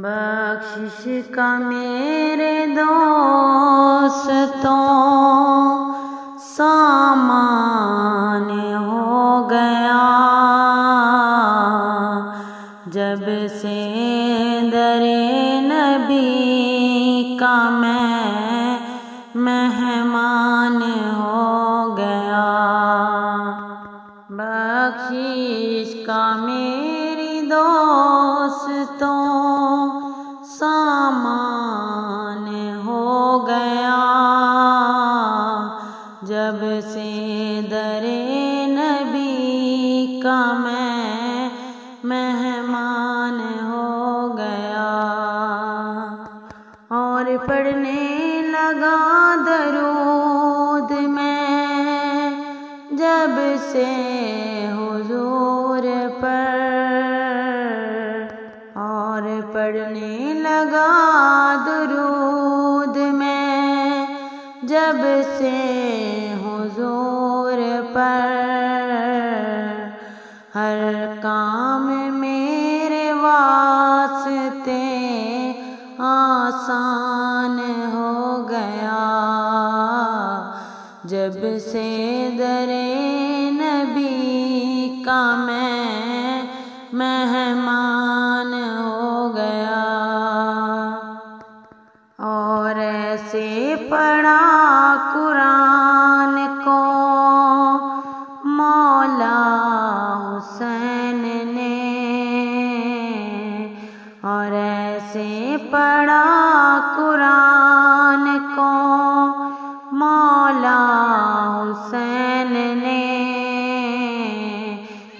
بخشش کا میرے دوستوں سامان ہو گیا، جب سے در نبی کا میں مہمان ہو گیا۔ بخشش کا میری دوستوں سامان ہو گیا، جب سے در نبی کا میں مہمان ہو گیا، اور پڑھنے لگا درود میں جب سے حضور پر، اور پڑھنے لگا درود میں جب سے حضور پر، ہر کام میرے واسطے آسان ہو گیا، جب سے در نبی کا میں مہمان ہو گیا، اور ایسے پڑھا قرآن کو مولا حسین نے، اور ایسے پڑھا قرآن کو مولا حسین نے،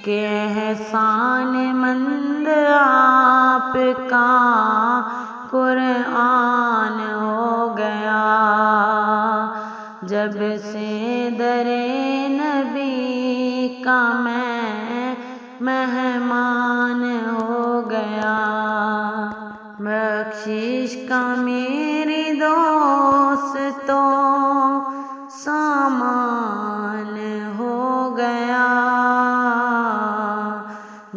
کہ احسان مند آپ کا قرآن ہو گیا، جب سے در نبی کا میں مہمان ہو گیا۔ بخشش کا میری دوستوں سامان ہو گیا،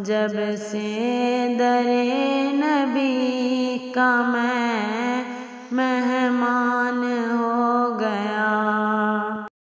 جب سے در نبی کا میں مہمان